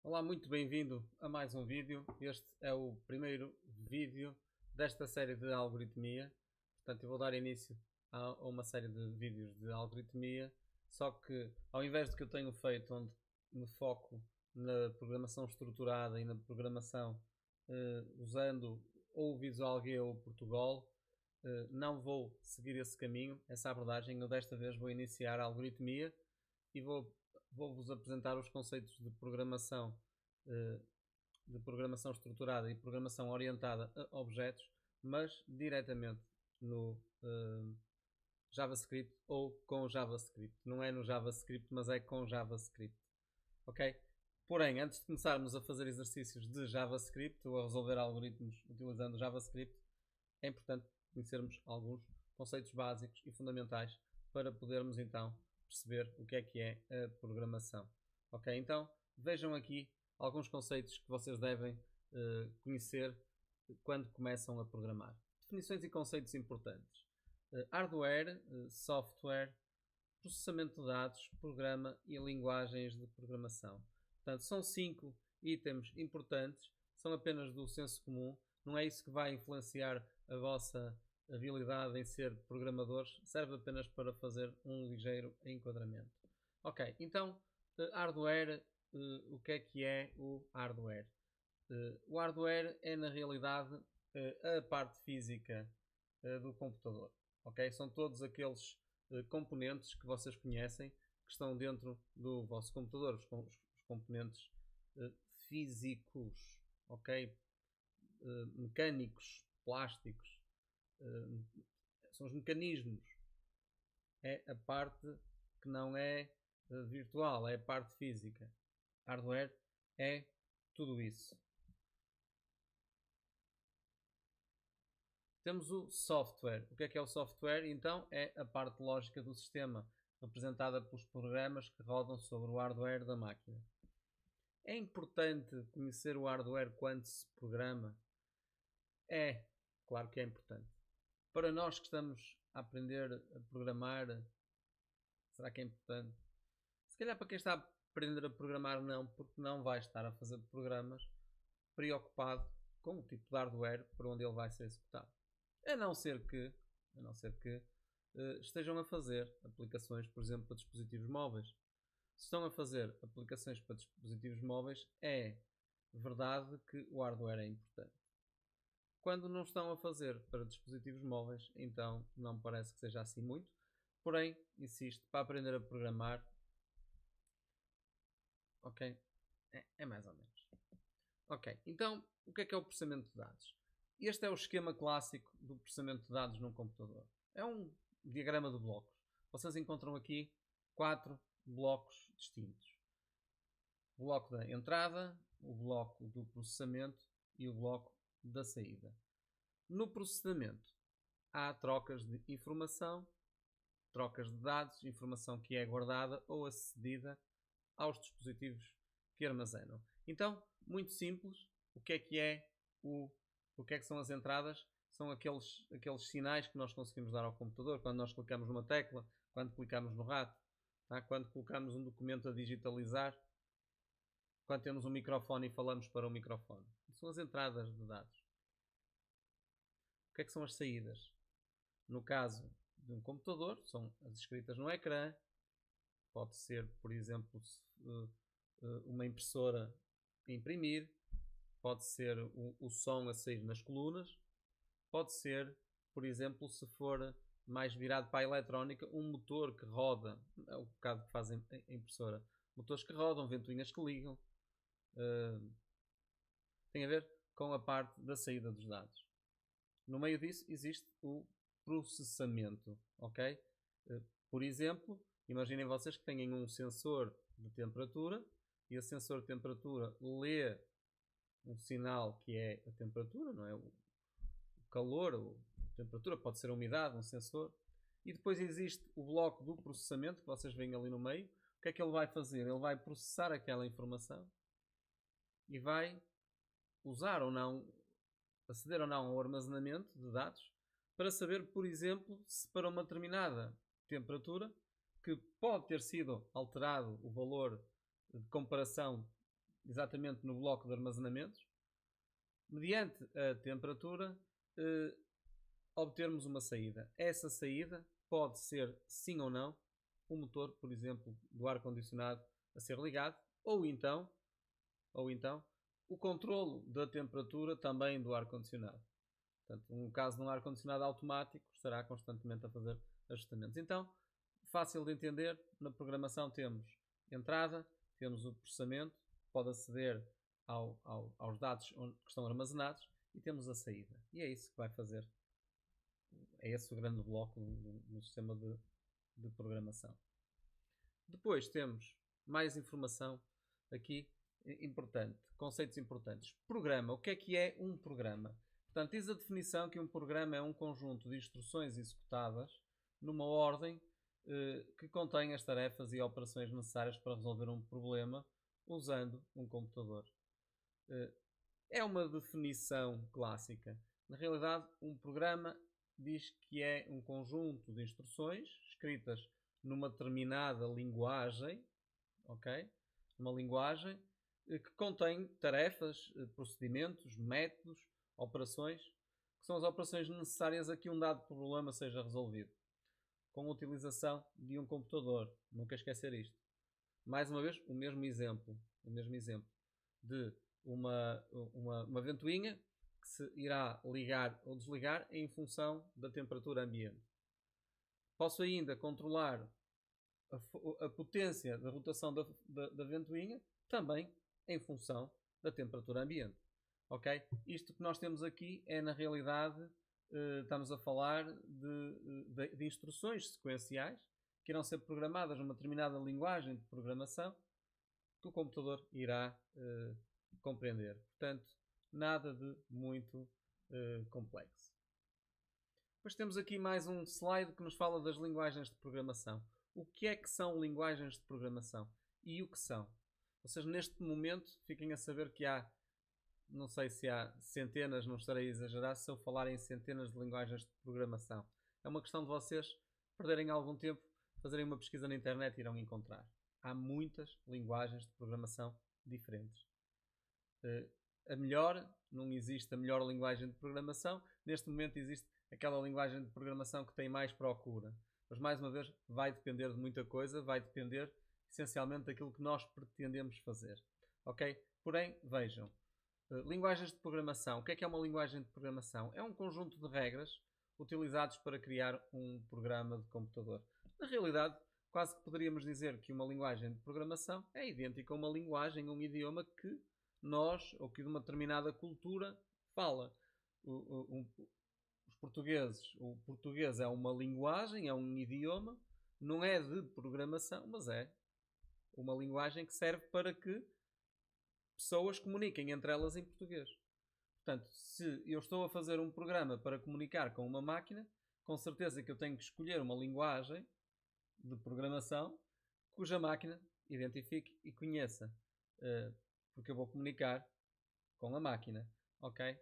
Olá, muito bem-vindo a mais um vídeo. Este é o primeiro vídeo desta série de algoritmia. Portanto, eu vou dar início a uma série de vídeos de algoritmia, só que ao invés do que eu tenho feito, onde me foco na programação estruturada e na programação usando ou o Visual G ou o Portugal, não vou seguir esse caminho, essa abordagem. Eu desta vez vou iniciar a algoritmia e vou-vos apresentar os conceitos eh, de programação estruturada e programação orientada a objetos, mas diretamente no JavaScript ou com JavaScript. Não é no JavaScript, mas é com JavaScript. Ok? Porém, antes de começarmos a fazer exercícios de JavaScript ou a resolver algoritmos utilizando JavaScript, é importante conhecermos alguns conceitos básicos e fundamentais para podermos então perceber o que é a programação. Ok? Então, vejam aqui alguns conceitos que vocês devem conhecer quando começam a programar. Definições e conceitos importantes. Hardware, software, processamento de dados, programa e linguagens de programação. Portanto, são 5 itens importantes, são apenas do senso comum, não é isso que vai influenciar a vossa habilidade em ser programadores, serve apenas para fazer um ligeiro enquadramento. Ok, então, hardware, o que é o hardware? O hardware é na realidade a parte física do computador. Ok? São todos aqueles componentes que vocês conhecem que estão dentro do vosso computador, os componentes físicos, ok? Mecânicos, plásticos, são os mecanismos. É a parte que não é virtual, é a parte física. Hardware é tudo isso. Temos o software. O que é o software? Então é a parte lógica do sistema, representada pelos programas que rodam sobre o hardware da máquina. É importante conhecer o hardware quando se programa? É, claro que é importante. Para nós que estamos a aprender a programar, será que é importante? Se calhar para quem está a aprender a programar não, porque não vai estar a fazer programas preocupado com o tipo de hardware para onde ele vai ser executado. A não ser que estejam a fazer aplicações, por exemplo, para dispositivos móveis. Se estão a fazer aplicações para dispositivos móveis, é verdade que o hardware é importante. Quando não estão a fazer para dispositivos móveis, então não parece que seja assim muito. Porém, insisto, para aprender a programar, ok? É mais ou menos. Ok, então o que é o processamento de dados? Este é o esquema clássico do processamento de dados num computador. É um diagrama de blocos. Vocês encontram aqui 4 blocos distintos. O bloco da entrada, o bloco do processamento e o bloco da saída. No processamento há trocas de informação, trocas de dados, informação que é guardada ou acedida aos dispositivos que armazenam. Então, muito simples, o que é que são as entradas? São aqueles sinais que nós conseguimos dar ao computador quando nós clicamos numa tecla, quando clicamos no rato, tá? Quando colocamos um documento a digitalizar, quando temos um microfone e falamos para o microfone. São as entradas de dados. O que é que são as saídas? No caso de um computador, são as escritas no ecrã, pode ser, por exemplo, uma impressora a imprimir, pode ser o som a sair nas colunas, pode ser, por exemplo, se for mais virado para a eletrónica, um motor que roda, é o bocado que faz a impressora, motores que rodam, ventoinhas que ligam, tem a ver com a parte da saída dos dados. No meio disso existe o processamento, ok? Por exemplo, imaginem vocês que têm um sensor de temperatura e esse sensor de temperatura lê um sinal que é a temperatura, não é? O calor, a temperatura, pode ser a umidade, um sensor. E depois existe o bloco do processamento, que vocês veem ali no meio. O que é que ele vai fazer? Ele vai processar aquela informação e vai usar ou não, aceder ou não ao armazenamento de dados para saber, por exemplo, se para uma determinada temperatura, que pode ter sido alterado o valor de comparação exatamente no bloco de armazenamentos, mediante a temperatura, obtermos uma saída. Essa saída pode ser, sim ou não, o motor, por exemplo, do ar-condicionado a ser ligado, ou então o controlo da temperatura também do ar-condicionado. Portanto, no caso de um ar-condicionado automático, estará constantemente a fazer ajustamentos. Então, fácil de entender, na programação temos entrada, temos o processamento, pode aceder aos dados que estão armazenados, e temos a saída. E é isso que vai fazer. É esse o grande bloco no sistema de programação. Depois temos mais informação aqui importante, conceitos importantes. Programa. O que é um programa? Portanto, diz a definição que um programa é um conjunto de instruções executadas numa ordem que contém as tarefas e operações necessárias para resolver um problema usando um computador. É uma definição clássica. Na realidade, um programa diz que é um conjunto de instruções escritas numa determinada linguagem, ok? Uma linguagem que contém tarefas, procedimentos, métodos, operações, que são as operações necessárias a que um dado problema seja resolvido, com a utilização de um computador. Nunca esquecer isto. Mais uma vez, o mesmo exemplo de uma ventoinha que se irá ligar ou desligar em função da temperatura ambiente. Posso ainda controlar a potência da rotação da ventoinha também em função da temperatura ambiente. Ok? Isto que nós temos aqui é, na realidade, estamos a falar de instruções sequenciais que irão ser programadas numa determinada linguagem de programação que o computador irá compreender. Portanto, nada de muito complexo. Depois temos aqui mais um slide que nos fala das linguagens de programação. O que é que são linguagens de programação? E o que são? Vocês neste momento fiquem a saber que há, não sei se há centenas, não estarei a exagerar se eu falar em centenas de linguagens de programação. É uma questão de vocês perderem algum tempo, fazerem uma pesquisa na internet e irão encontrar. Há muitas linguagens de programação diferentes. A melhor, não existe a melhor linguagem de programação. Neste momento existe aquela linguagem de programação que tem mais procura. Mas mais uma vez vai depender de muita coisa, vai depender essencialmente daquilo que nós pretendemos fazer. Ok? Porém, vejam, linguagens de programação. O que é uma linguagem de programação? É um conjunto de regras utilizados para criar um programa de computador. Na realidade, quase que poderíamos dizer que uma linguagem de programação é idêntica a uma linguagem, um idioma que nós, ou que de uma determinada cultura, fala. Os portugueses, o português é uma linguagem, é um idioma, não é de programação, mas é uma linguagem que serve para que pessoas comuniquem entre elas em português. Portanto, se eu estou a fazer um programa para comunicar com uma máquina, com certeza que eu tenho que escolher uma linguagem de programação cuja máquina identifique e conheça, porque eu vou comunicar com a máquina, ok?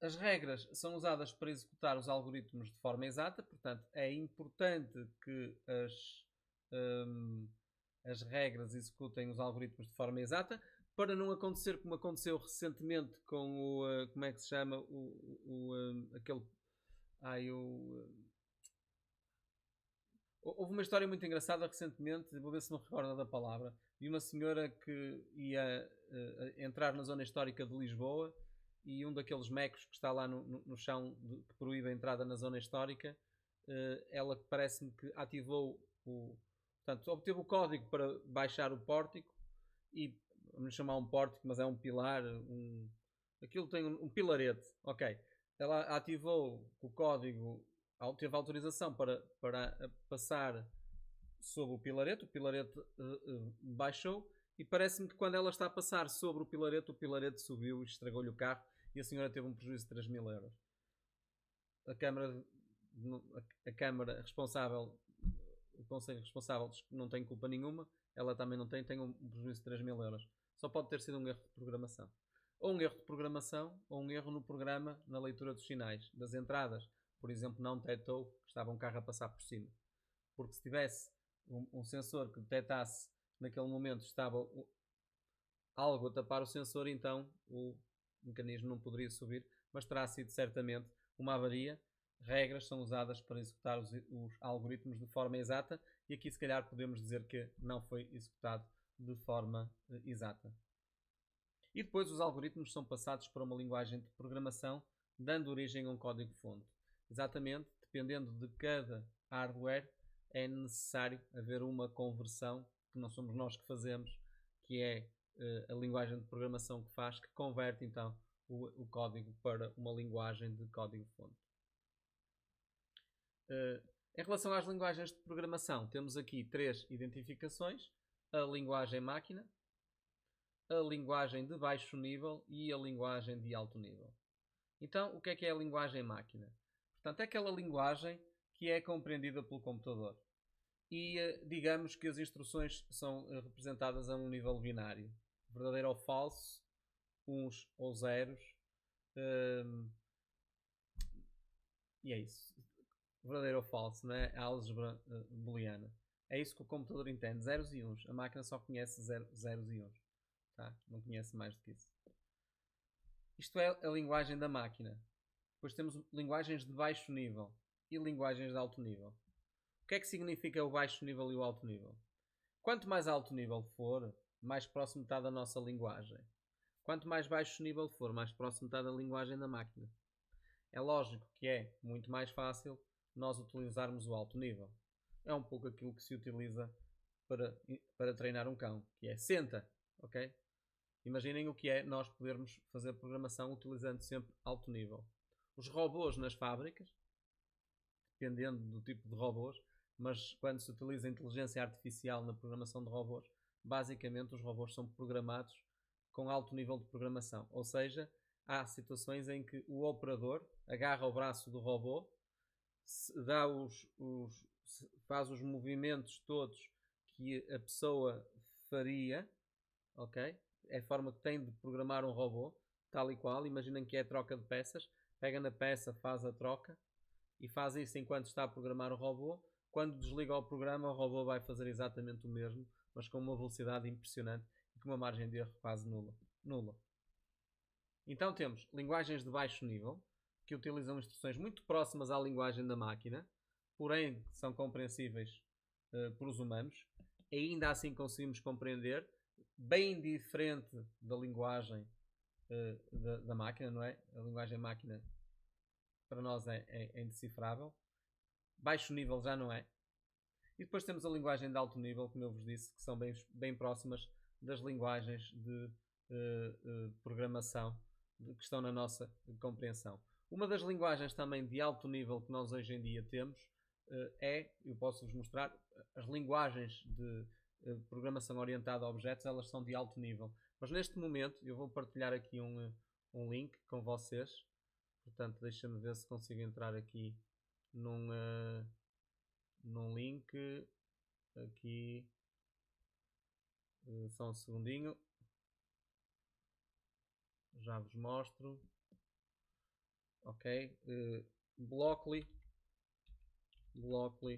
As regras são usadas para executar os algoritmos de forma exata, portanto é importante que as regras executem os algoritmos de forma exata, para não acontecer como aconteceu recentemente com o, como é que se chama, houve uma história muito engraçada recentemente, vou ver se me recordo da palavra, de uma senhora que ia entrar na zona histórica de Lisboa e um daqueles mecos que está lá no chão que proíbe a entrada na zona histórica, ela parece-me que ativou portanto, obteve o código para baixar o pórtico e, vamos chamar um pórtico, mas é um pilar, aquilo tem um pilarete, ok. Ela ativou o código, teve autorização para passar sobre o pilarete baixou e parece-me que quando ela está a passar sobre o pilarete subiu e estragou-lhe o carro e a senhora teve um prejuízo de 3.000 euros. A Câmara responsável, o Conselho responsável diz que não tem culpa nenhuma, ela também não tem um prejuízo de 3.000 euros. Só pode ter sido um erro de programação. Ou um erro de programação, ou um erro no programa, na leitura dos sinais. Das entradas, por exemplo, não detectou que estava um carro a passar por cima. Porque se tivesse um sensor que detectasse naquele momento estava algo a tapar o sensor, então o mecanismo não poderia subir, mas terá sido certamente uma avaria. Regras são usadas para executar os algoritmos de forma exata, e aqui se calhar podemos dizer que não foi executado de forma exata. E depois os algoritmos são passados para uma linguagem de programação, dando origem a um código-fonte. Exatamente, dependendo de cada hardware, é necessário haver uma conversão, que não somos nós que fazemos, que é a linguagem de programação que faz, que converte então o código para uma linguagem de código-fonte. Em relação às linguagens de programação, temos aqui 3 identificações: a linguagem máquina, a linguagem de baixo nível e a linguagem de alto nível. Então, o que é a linguagem máquina? Portanto, é aquela linguagem que é compreendida pelo computador. E digamos que as instruções são representadas a um nível binário: verdadeiro ou falso, uns ou zeros. E é isso. Verdadeiro ou falso, não é? A álgebra booleana. É isso que o computador entende, zeros e uns. A máquina só conhece zeros e uns. Tá? Não conhece mais do que isso. Isto é a linguagem da máquina. Depois temos linguagens de baixo nível e linguagens de alto nível. O que é que significa o baixo nível e o alto nível? Quanto mais alto nível for, mais próximo está da nossa linguagem. Quanto mais baixo nível for, mais próximo está da linguagem da máquina. É lógico que é muito mais fácil nós utilizarmos o alto nível. É um pouco aquilo que se utiliza para treinar um cão, que é senta, ok? Imaginem o que é nós podermos fazer programação utilizando sempre alto nível. Os robôs nas fábricas, dependendo do tipo de robôs, mas quando se utiliza inteligência artificial na programação de robôs, basicamente os robôs são programados com alto nível de programação. Ou seja, há situações em que o operador agarra o braço do robô, faz os movimentos todos que a pessoa faria, ok? É a forma que tem de programar um robô, tal e qual. Imaginem que é a troca de peças. Pega na peça, faz a troca e faz isso enquanto está a programar o robô. Quando desliga o programa, o robô vai fazer exatamente o mesmo, mas com uma velocidade impressionante e com uma margem de erro quase nula. Então temos linguagens de baixo nível, que utilizam instruções muito próximas à linguagem da máquina, porém são compreensíveis por os humanos. Ainda assim conseguimos compreender, bem diferente da linguagem da máquina, não é? A linguagem máquina para nós é indecifrável. Baixo nível já não é. E depois temos a linguagem de alto nível, como eu vos disse, que são bem próximas das linguagens de programação que estão na nossa compreensão. Uma das linguagens também de alto nível que nós hoje em dia temos eu posso-vos mostrar, as linguagens de programação orientada a objetos, elas são de alto nível. Mas neste momento eu vou partilhar aqui um link com vocês. Portanto, deixa-me ver se consigo entrar aqui num link. Aqui. Só um segundinho. Já vos mostro. Ok. Blockly. Google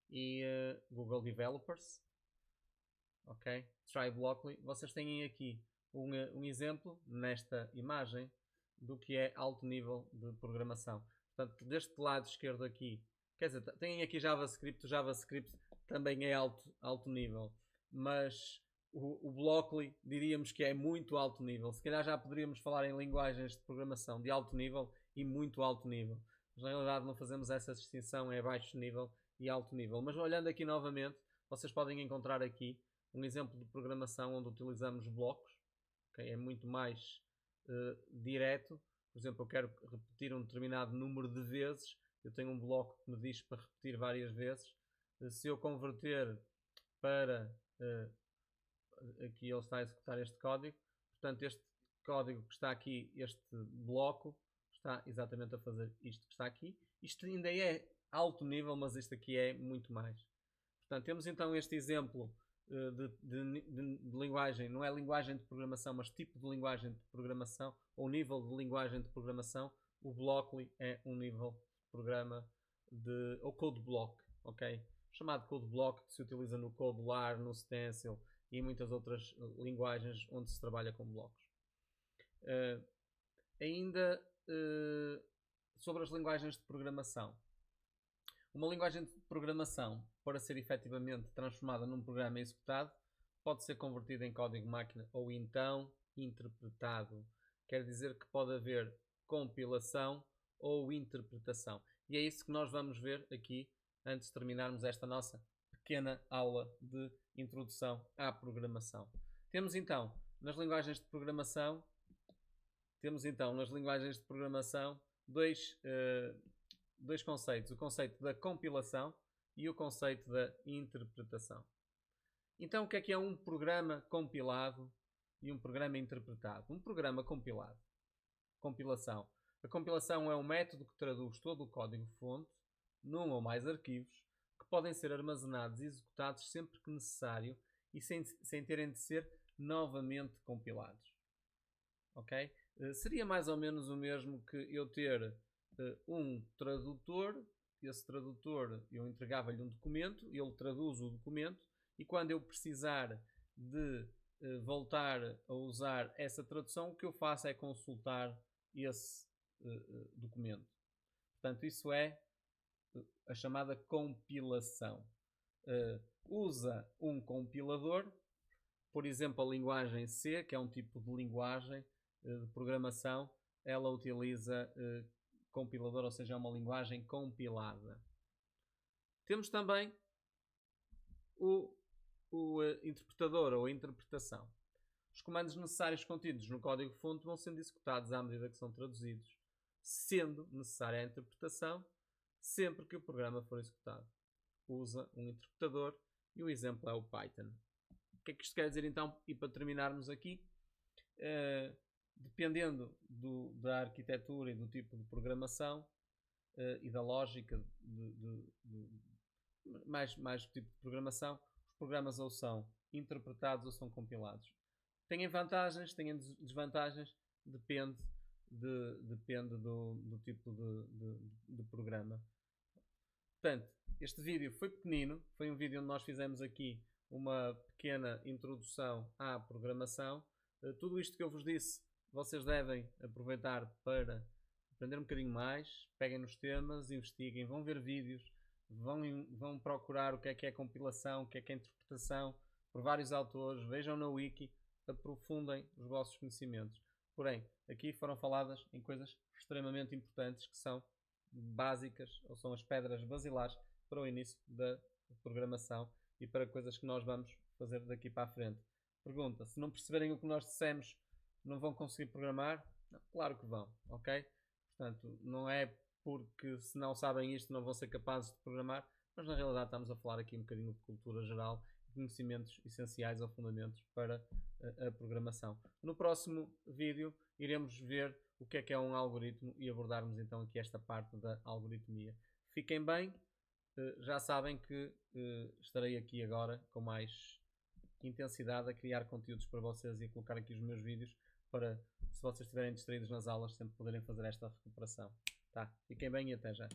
e Google Developers, ok? Try Blockly. Vocês têm aqui um exemplo nesta imagem do que é alto nível de programação. Portanto, deste lado esquerdo aqui, quer dizer, têm aqui JavaScript. O JavaScript também é alto nível, mas o Blockly diríamos que é muito alto nível. Se calhar já poderíamos falar em linguagens de programação de alto nível e muito alto nível. Mas na realidade não fazemos essa distinção, é baixo nível e alto nível. Mas olhando aqui novamente, vocês podem encontrar aqui um exemplo de programação onde utilizamos blocos, okay? É muito mais direto. Por exemplo, eu quero repetir um determinado número de vezes, eu tenho um bloco que me diz para repetir várias vezes. Se eu converter para aqui ele está a executar este código, portanto este código que está aqui, este bloco, está exatamente a fazer isto que está aqui. Isto ainda é alto nível, mas isto aqui é muito mais. Portanto, temos então este exemplo de linguagem, não é linguagem de programação, mas tipo de linguagem de programação, ou nível de linguagem de programação. O Blockly é um nível de programa ou code block, ok? Chamado code block que se utiliza no Codelar, no Stencil e em muitas outras linguagens onde se trabalha com blocos. Ainda sobre as linguagens de programação. Uma linguagem de programação, para ser efetivamente transformada num programa executado, pode ser convertida em código-máquina ou então interpretado. Quer dizer que pode haver compilação ou interpretação. E é isso que nós vamos ver aqui antes de terminarmos esta nossa pequena aula de introdução à programação. Temos então nas linguagens de programação dois conceitos, o conceito da compilação e o conceito da interpretação. Então, o que é um programa compilado e um programa interpretado? Um programa compilado. Compilação. A compilação é um método que traduz todo o código-fonte num ou mais arquivos que podem ser armazenados e executados sempre que necessário e sem terem de ser novamente compilados. Ok? Seria mais ou menos o mesmo que eu ter um tradutor. Esse tradutor, eu entregava-lhe um documento, ele traduz o documento e quando eu precisar de voltar a usar essa tradução, o que eu faço é consultar esse documento. Portanto, isso é a chamada compilação. Usa um compilador, por exemplo, a linguagem C, que é um tipo de linguagem de programação, ela utiliza compilador, ou seja, é uma linguagem compilada. Temos também o interpretador ou a interpretação. Os comandos necessários contidos no código-fonte vão sendo executados à medida que são traduzidos, sendo necessária a interpretação sempre que o programa for executado. Usa um interpretador e o exemplo é o Python. O que é que isto quer dizer então? E para terminarmos aqui, dependendo da arquitetura e do tipo de programação e da lógica mais do tipo de programação, os programas ou são interpretados ou são compilados. Têm vantagens, têm desvantagens, depende do tipo de programa. Portanto, este vídeo foi pequenino, foi um vídeo onde nós fizemos aqui uma pequena introdução à programação. Tudo isto que eu vos disse, vocês devem aproveitar para aprender um bocadinho mais, peguem nos temas, investiguem, vão ver vídeos, vão procurar o que é compilação, o que é interpretação, por vários autores, vejam na wiki, aprofundem os vossos conhecimentos. Porém, aqui foram faladas em coisas extremamente importantes que são básicas, ou são as pedras basilares para o início da programação e para coisas que nós vamos fazer daqui para a frente. Pergunta, se não perceberem o que nós dissemos, não vão conseguir programar? Não, claro que vão, ok? Portanto, não é porque se não sabem isto não vão ser capazes de programar, mas na realidade estamos a falar aqui um bocadinho de cultura geral, conhecimentos essenciais ou fundamentos para a programação. No próximo vídeo iremos ver o que é um algoritmo e abordarmos então aqui esta parte da algoritmia. Fiquem bem, já sabem que estarei aqui agora com mais intensidade a criar conteúdos para vocês e a colocar aqui os meus vídeos para, se vocês estiverem distraídos nas aulas, sempre poderem fazer esta recuperação. Tá? Fiquem bem e até já.